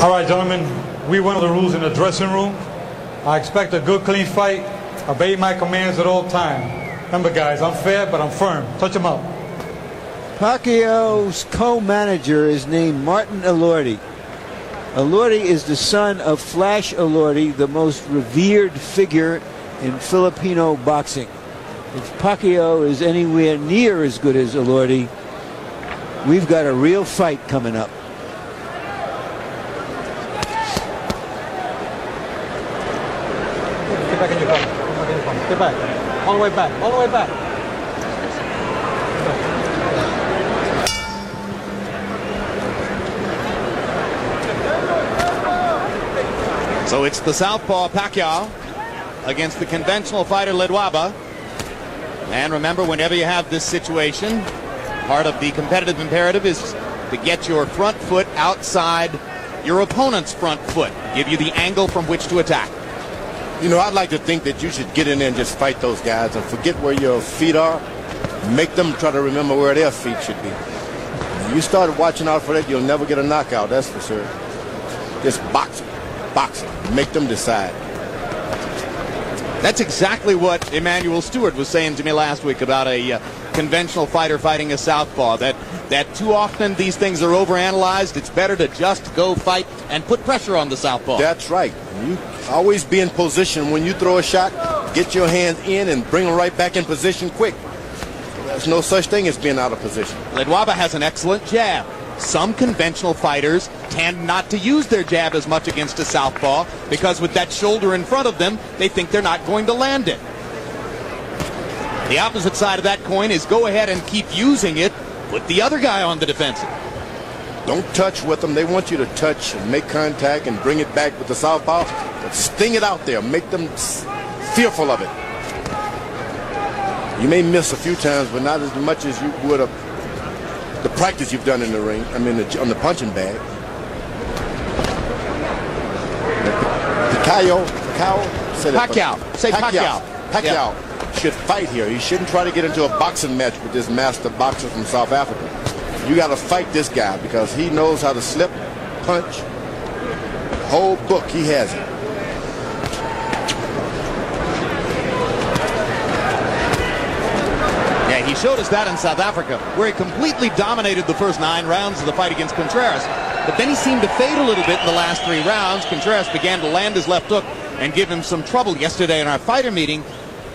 All right, gentlemen, we went over the rules in the dressing room. I expect a good, clean fight. Obey my commands at all times. Remember, guys, I'm fair, but I'm firm. Touch them up. Paquiao's co-manager is named Martin Elordi. Elordi is the son of Flash Elordi, the most revered figure in Filipino boxing. If Paquiao is anywhere near as good as Elordi, we've got a real fight coming up. Get back in your corner. Get back in your corner. Get back. All the way back. All the way back. So it's the southpaw Paquiao against the conventional fighter Ledwaba. And remember, whenever you have this situation, part of the competitive imperative is to get your front foot outside your opponent's front foot, give you the angle from which to attack. You know, I'd like to think that you should get in there and just fight those guys and forget where your feet are. Make them try to remember where their feet should be. When you start watching out for that, you'll never get a knockout, that's for sure. Just boxing. Make them decide. That's exactly what Emmanuel Stewart was saying to me last week about a conventional fighter fighting a southpaw. That too often these things are overanalyzed. It's better to just go fight and put pressure on the southpaw. That's right. You always be in position when you throw a shot. Get your hands in and bring them right back in position quick. There's no such thing as being out of position. Ledwaba has an excellent jab. Some conventional fighters tend not to use their jab as much against a southpaw because with that shoulder in front of them, they think they're not going to land it. The opposite side of that coin is go ahead and keep using it. Put the other guy on the defensive. Don't touch with them. They want you to touch and make contact and bring it back with the southpaw. But sting it out there. Make them fearful of it. You may miss a few times, but not as much as you would have the practice you've done in the ring. I mean, on the punching bag. Paquiao should fight here. He shouldn't try to get into a boxing match with this master boxer from South Africa. You got to fight this guy because he knows how to slip, punch. The whole book, he has it. Yeah, he showed us that in South Africa, where he completely dominated the first 9 rounds of the fight against Contreras. But then he seemed to fade a little bit in the last 3 rounds. Contreras began to land his left hook and give him some trouble. Yesterday in our fighter meeting,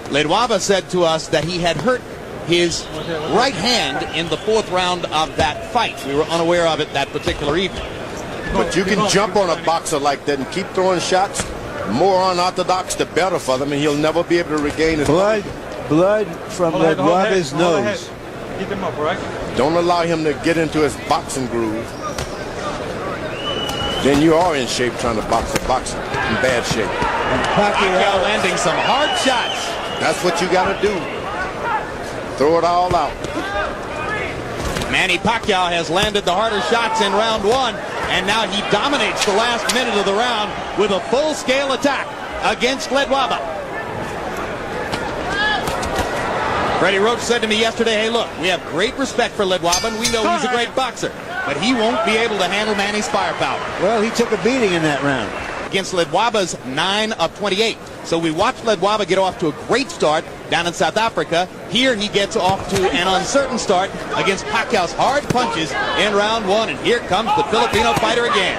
Ledwaba said to us that he had hurt his right hand in the 4th round of that fight. We were unaware of it that particular evening. But you can jump on a boxer like that and keep throwing shots. More unorthodox, the better for them, and he'll never be able to regain his blood from Ledwaba's nose. Keep him up, right? Don't allow him to get into his boxing groove. Then you are in shape trying to box a boxer in bad shape. Paquiao landing some hard shots. That's what you got to do. Throw it all out. Manny Paquiao has landed the harder shots in round 1, and now he dominates the last minute of the round with a full-scale attack against Ledwaba. Freddie Roach said to me yesterday, hey, look, we have great respect for Ledwaba, and we know he's a great boxer, but he won't be able to handle Manny's firepower. Well, he took a beating in that round. Against Ledwaba's 9 of 28. So we watched Ledwaba get off to a great start down in South Africa. Here he gets off to an uncertain start against Paquiao's hard punches in round 1. And here comes the Filipino fighter again.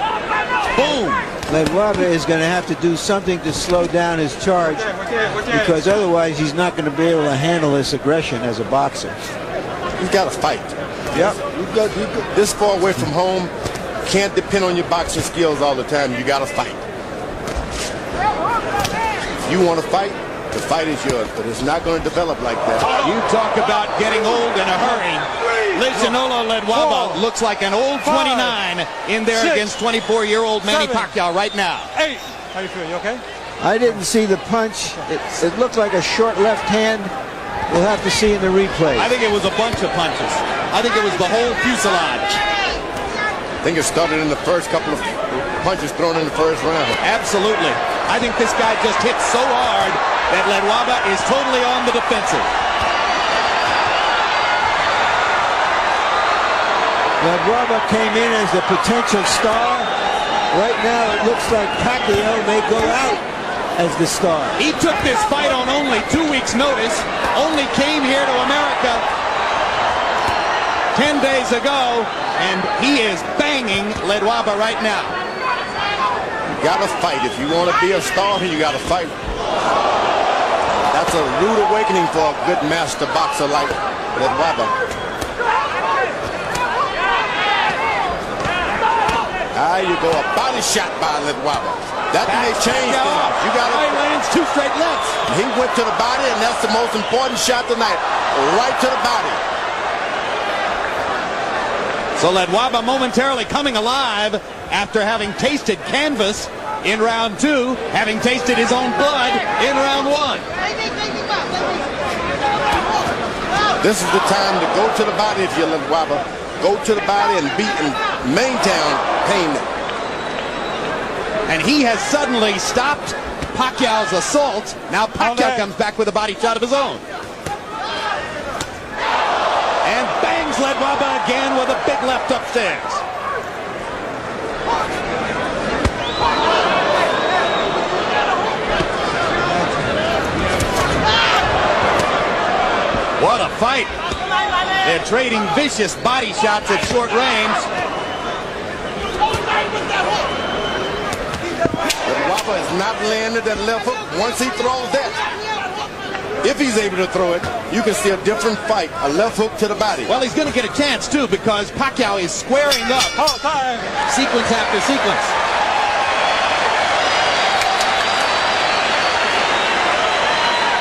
Boom! Ledwaba is going to have to do something to slow down his charge because otherwise he's not going to be able to handle this aggression as a boxer. He's got to fight. Yep. You got this far away from home. Can't depend on your boxing skills all the time. You got to fight. If you want to fight, the fight is yours, but it's not going to develop like that. You talk about getting old in a hurry. Lejanolo Ledwaba looks like an old 29 in there against 24-year-old Manny Paquiao right now. 8. How you feel? You okay? I didn't see the punch. It looked like a short left hand. We'll have to see in the replay. I think it was a bunch of punches. I think it was the whole fuselage. I think it started in the first couple of punches thrown in the first round. Absolutely. I think this guy just hit so hard that Ledwaba is totally on the defensive. Ledwaba came in as the potential star. Right now, it looks like Paquiao may go out as the star. He took this fight on only 2 weeks' notice, only came here to America 10 days ago, and he is banging Ledwaba right now. You gotta fight. If you want to be a star, you gotta fight. That's a rude awakening for a good master boxer like Ledwaba. You go a body shot by Ledwaba. That may change things. You got it. Lands 2 straight lefts. He went to the body, and that's the most important shot tonight. Right to the body. So Ledwaba momentarily coming alive after having tasted canvas in round 2, having tasted his own blood in round 1. This is the time to go to the body if you're Ledwaba. Go to the body and beat and maintain pain. And he has suddenly stopped Pacquiao's assault. Now Paquiao comes back with a body shot of his own. And bangs Ledwaba again with a big left upstairs. What a fight. They're trading vicious body shots at short range. Ledwaba has not landed that left hook. Once he throws that, if he's able to throw it, you can see a different fight. A left hook to the body. Well, he's going to get a chance, too, because Paquiao is squaring up. Sequence after sequence.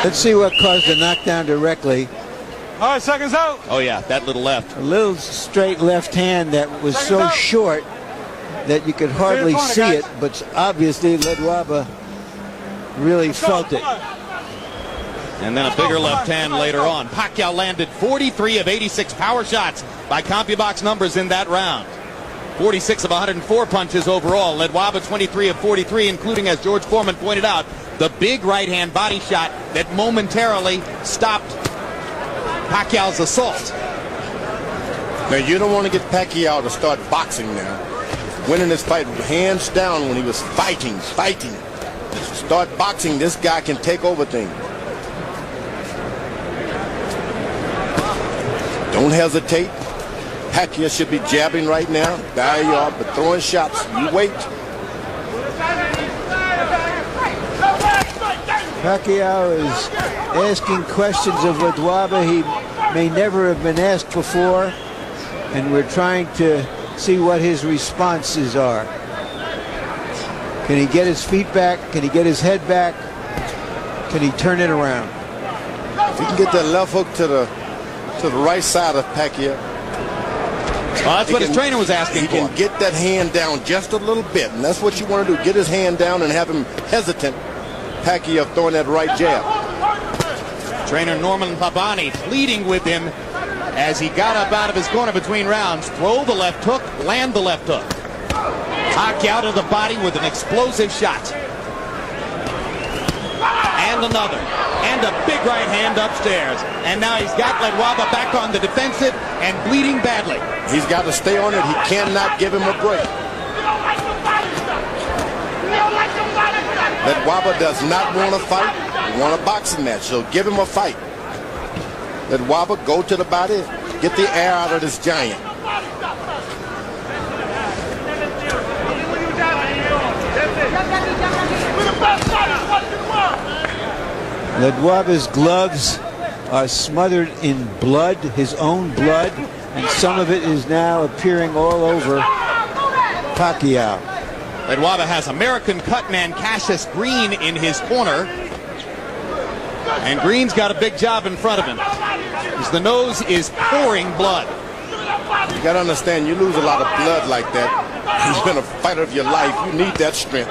Let's see what caused the knockdown directly. All right, seconds out. Oh, yeah, that little left. A little straight left hand that was so short that you could hardly see it, but obviously Ledwaba really felt it. And then a bigger left hand later on. Paquiao landed 43 of 86 power shots by CompuBox numbers in that round. 46 of 104 punches overall. Ledwaba 23 of 43, including, as George Foreman pointed out, the big right hand body shot that momentarily stopped Pacquiao's assault. Now, you don't want to get Paquiao to start boxing now. Winning this fight hands down when he was fighting. Start boxing, this guy can take over things. Don't hesitate. Paquiao should be jabbing right now. There you are, but throwing shots. You wait. Paquiao is asking questions of Ledwaba he may never have been asked before, and we're trying to see what his responses are. Can he get his feet back? Can he get his head back? Can he turn it around? If he can get that left hook to the right side of Paquiao. Well, that's what his trainer was asking for. He can get that hand down just a little bit, and that's what you want to do. Get his hand down and have him hesitant. Paquiao throwing that right jab. Trainer Norman Pabani pleading with him as he got up out of his corner between rounds. Throw the left hook, land the left hook. Paquiao to the body with an explosive shot. And another. And a big right hand upstairs. And now he's got Ledwaba back on the defensive and bleeding badly. He's got to stay on it. He cannot give him a break. Ledwaba does not want to fight. He wants a boxing match, so give him a fight. Ledwaba, go to the body. Get the air out of this giant. Ledwaba's gloves are smothered in blood, his own blood, and some of it is now appearing all over Paquiao. Ledwaba has American cutman Cassius Green in his corner. And Green's got a big job in front of him, because the nose is pouring blood. You got to understand, you lose a lot of blood like that. You've been a fighter of your life. You need that strength.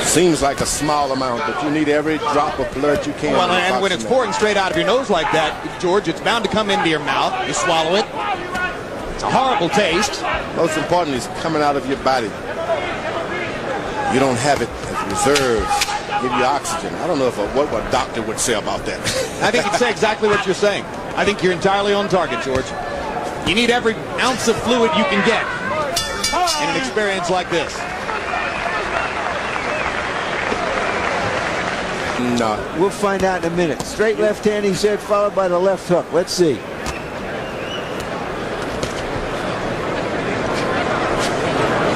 Seems like a small amount, but you need every drop of blood you can. Well, and when it's pouring straight out of your nose like that, George, it's bound to come into your mouth. You swallow it. It's a horrible taste. Most important is coming out of your body. You don't have it as reserves. Give you oxygen. I don't know what a doctor would say about that. I think he'd say exactly what you're saying. I think you're entirely on target, George. You need every ounce of fluid you can get in an experience like this. No. We'll find out in a minute. Straight left hand, he said, followed by the left hook. Let's see.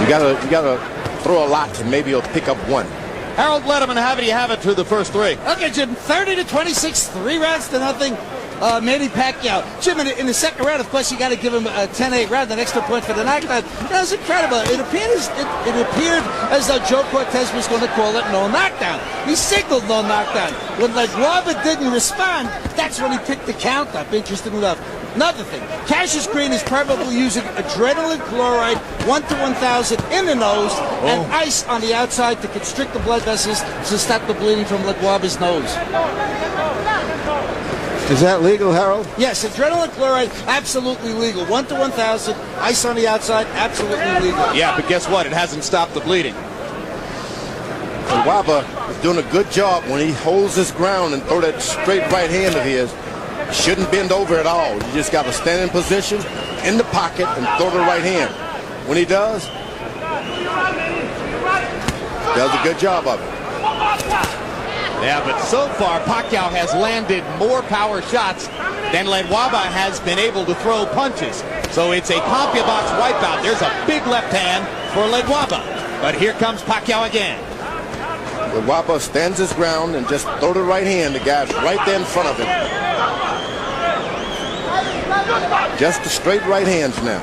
You gotta throw a lot and maybe he'll pick up one. Harold Letterman, how do you have it through the first three? Okay, Jim, 30-26, 3 rounds to nothing. Manny Paquiao. Jim, in the second round, of course, you got to give him a 10-8 round, an extra point for the knockdown. That was incredible. It appeared as though Joe Cortez was going to call it no knockdown. He signaled no knockdown. When Ledwaba didn't respond, that's when he picked the count up, interesting enough. Another thing, Cassius Green is probably using adrenaline chloride 1 to 1,000 in the nose and ice on the outside to constrict the blood vessels to stop the bleeding from Ledwaba's nose. Is that legal, Harold? Yes, adrenaline chloride, absolutely legal. 1 to 1,000, ice on the outside, absolutely legal. Yeah, but guess what? It hasn't stopped the bleeding. Waba is doing a good job when he holds his ground and throw that straight right hand of his. Shouldn't bend over at all. You just got to stand in position, in the pocket, and throw the right hand. When he does a good job of it. Yeah, but so far, Paquiao has landed more power shots than Ledwaba has been able to throw punches. So it's a CompuBox wipeout. There's a big left hand for Ledwaba. But here comes Paquiao again. Ledwaba stands his ground and just throw the right hand. The guy's right there in front of him. Just the straight right hands now.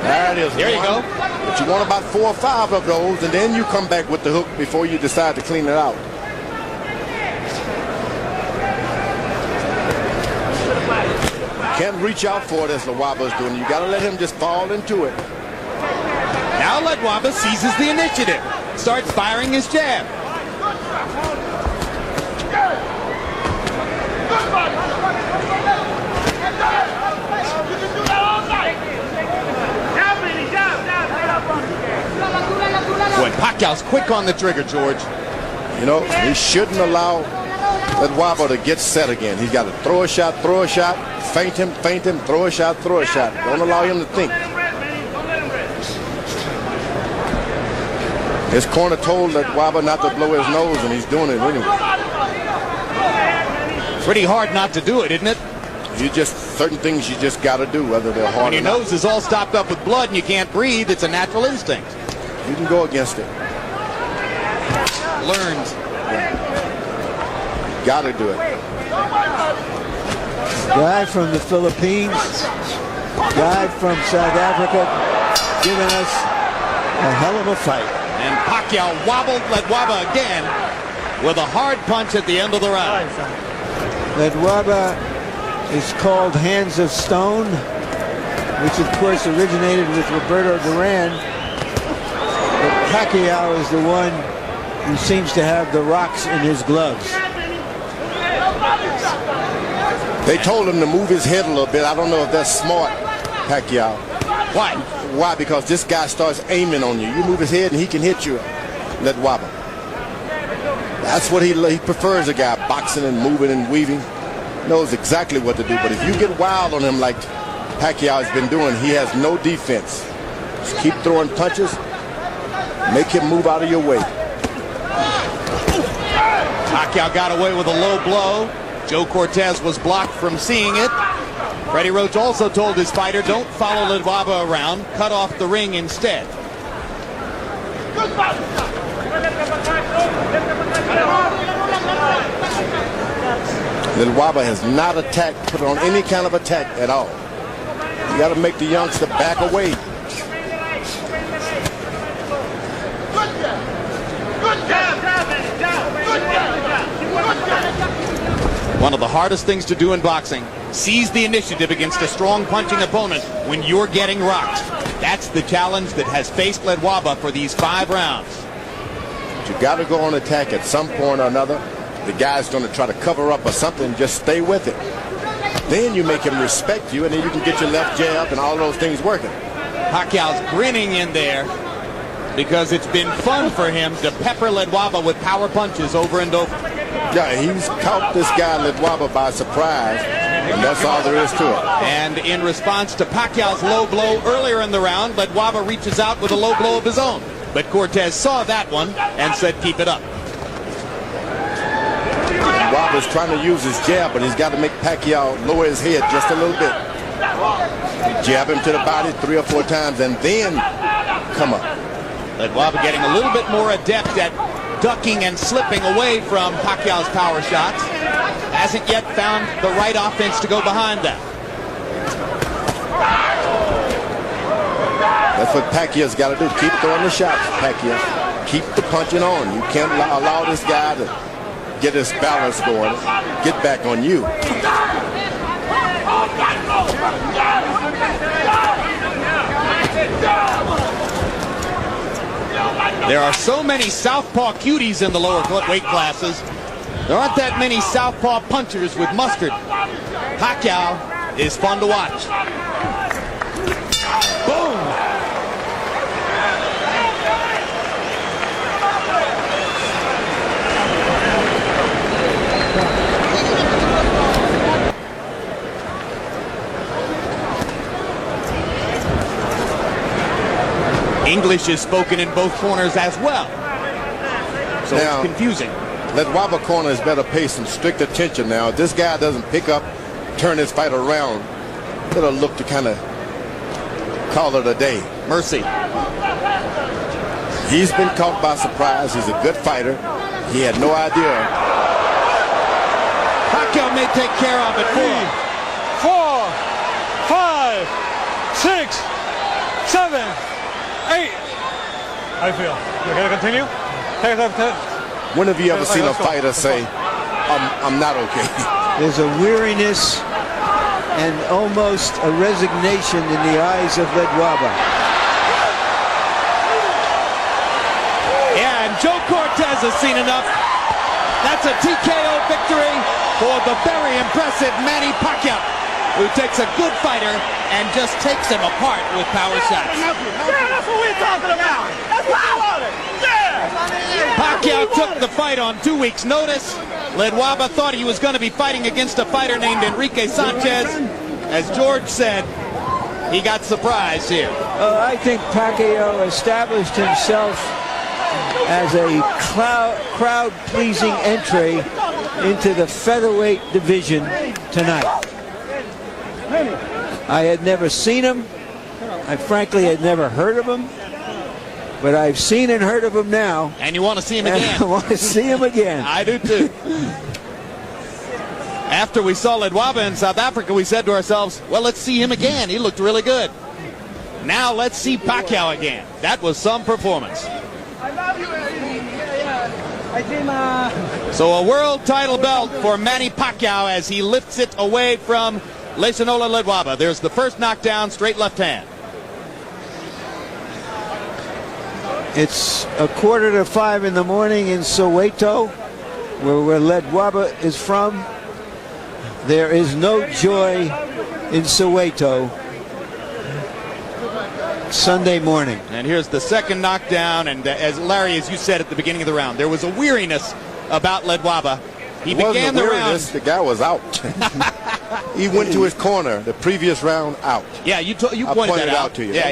There it is. There you go. But you want about 4 or 5 of those, and then you come back with the hook before you decide to clean it out. Can't reach out for it as Ledwaba's doing. You got to let him just fall into it. Now Ledwaba seizes the initiative. Starts firing his jab. Boy, Paquiao's quick on the trigger, George. You know, he shouldn't allow Ledwaba to get set again. He's got to throw a shot, feint him, throw a shot, Don't allow him to think. His corner told Ledwaba not to blow his nose, and he's doing it anyway. Pretty hard not to do it, isn't it? Certain things you just got to do, whether they're hard When your or not. nose is all stopped up with blood and you can't breathe, it's a natural instinct. You can go against it. Learned. Got to do it. Guy from the Philippines, guy from South Africa, giving us a hell of a fight. And Paquiao wobbled Ledwaba again with a hard punch at the end of the round. Ledwaba is called Hands of Stone, which of course originated with Roberto Duran. But Paquiao is the one who seems to have the rocks in his gloves. They told him to move his head a little bit. I don't know if that's smart, Paquiao. Why? Why? Because this guy starts aiming on you. You move his head and he can hit you, Ledwaba. That's what he prefers, a guy boxing and moving and weaving. Knows exactly what to do. But if you get wild on him like Paquiao has been doing, he has no defense. Just keep throwing punches. Make him move out of your way. Paquiao got away with a low blow. Joe Cortez was blocked from seeing it. Freddie Roach also told his fighter, don't follow Ledwaba around, cut off the ring instead. Ledwaba has not attacked, put on any kind of attack at all. You got to make the youngster back away. One of the hardest things to do in boxing, seize the initiative against a strong punching opponent when you're getting rocked. That's the challenge that has faced Ledwaba for these 5 rounds. But you got to go on attack at some point or another. The guy's going to try to cover up or something. Just stay with it. Then you make him respect you, and then you can get your left jab and all those things working. Paquiao's grinning in there because it's been fun for him to pepper Ledwaba with power punches over and over. Yeah, he's caught this guy Ledwaba by surprise, and that's all there is to it. And in response to Pacquiao's low blow earlier in the round, Ledwaba reaches out with a low blow of his own. But Cortez saw that one and said, keep it up. Ledwaba's trying to use his jab, but he's got to make Pacquiao lower his head just a little bit. Jab him to the body 3 or 4 times, and then come up. Ledwaba getting a little bit more adept at ducking and slipping away from Pacquiao's power shots. Hasn't yet found the right offense to go behind that. That's what Pacquiao's got to do. Keep throwing the shots, Pacquiao. Keep the punching on. You can't allow this guy to get his balance going. Get back on you. There are so many southpaw cuties in the lower weight classes. There aren't that many southpaw punchers with mustard. Pacquiao is fun to watch. Boom! English is spoken in both corners as well. So now, it's confusing. Ledwaba corner is better pay some strict attention now. If this guy doesn't pick up, turn his fight around, it'll look to kind of call it a day. Mercy. He's been caught by surprise. He's a good fighter. He had no idea. Pacquiao may take care of it. 3, 4, 5, 6, 7, 8. How do you feel? You gonna continue? Take it up. When have you ever seen a fighter say, I'm not okay? There's a weariness and almost a resignation in the eyes of Ledwaba. Yeah, and Joe Cortez has seen enough. That's a TKO victory for the very impressive Manny Paquiao, who takes a good fighter and just takes him apart with power shots. Yeah, that's what we're talking about. That's power. Yeah. Pacquiao took the fight on 2 weeks' notice. Ledwaba thought he was going to be fighting against a fighter named Enrique Sanchez. As George said, he got surprised here. I think Pacquiao established himself as a crowd-pleasing entry into the featherweight division tonight. I had never seen him. I frankly had never heard of him. But I've seen and heard of him now. And you want to see him again. I want to see him again. I do too. After we saw Ledwaba in South Africa, we said to ourselves, well, let's see him again. He looked really good. Now let's see Pacquiao again. That was some performance. So a world title belt for Manny Paquiao as he lifts it away from Leisanola Ledwaba. There's the first knockdown, straight left hand. It's 4:45 in the morning in Soweto, where Ledwaba is from. There is no joy in Soweto Sunday morning. And here's the second knockdown. And as Larry, as you said at the beginning of the round, there was a weariness about Ledwaba. He began the round. The guy was out. He went to his corner the previous round out. Yeah, you pointed that out to you. Yeah,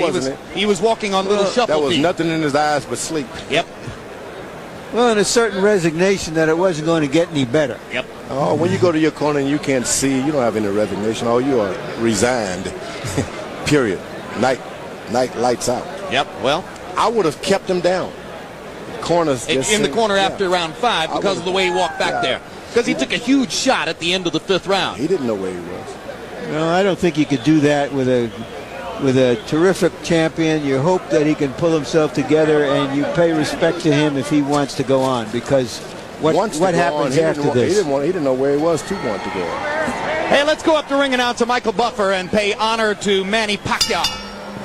he was walking on little shuffle There was feet. nothing in his eyes but sleep. Yep. Well, and a certain resignation that it wasn't going to get any better. Yep. Oh, when you go to your corner and you can't see, you don't have any resignation. Oh, you are resigned. Period. Night lights out. Yep. Well, I would have kept him down. Corners in the corner after round 5 because of the way he walked back there. Because he took a huge shot at the end of the 5th round. He didn't know where he was. No, I don't think you could do that with a terrific champion. You hope that he can pull himself together, and you pay respect to him if he wants to go on. Because what happens after this? He didn't know where he was to want to go on. Hey, let's go up to ring announcer Michael Buffer and pay honor to Manny Paquiao.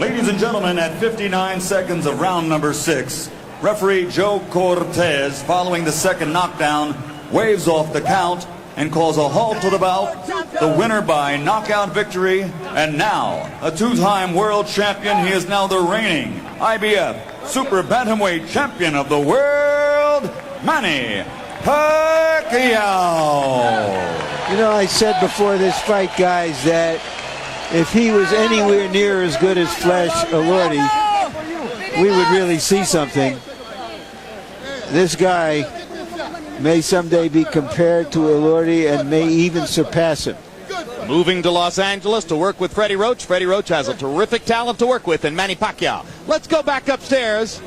Ladies and gentlemen, at 59 seconds of round number 6, referee Joe Cortez, following the second knockdown, waves off the count and calls a halt to the bout. The winner by knockout victory, and now a 2-time world champion. He is now the reigning IBF Super Bantamweight Champion of the world, Manny Pacquiao. You know, I said before this fight, guys, that if he was anywhere near as good as Flash Elordi, we would really see something. This guy may someday be compared to Elordi and may even surpass him. Moving to Los Angeles to work with Freddie Roach. Freddie Roach has a terrific talent to work with in Manny Paquiao. Let's go back upstairs.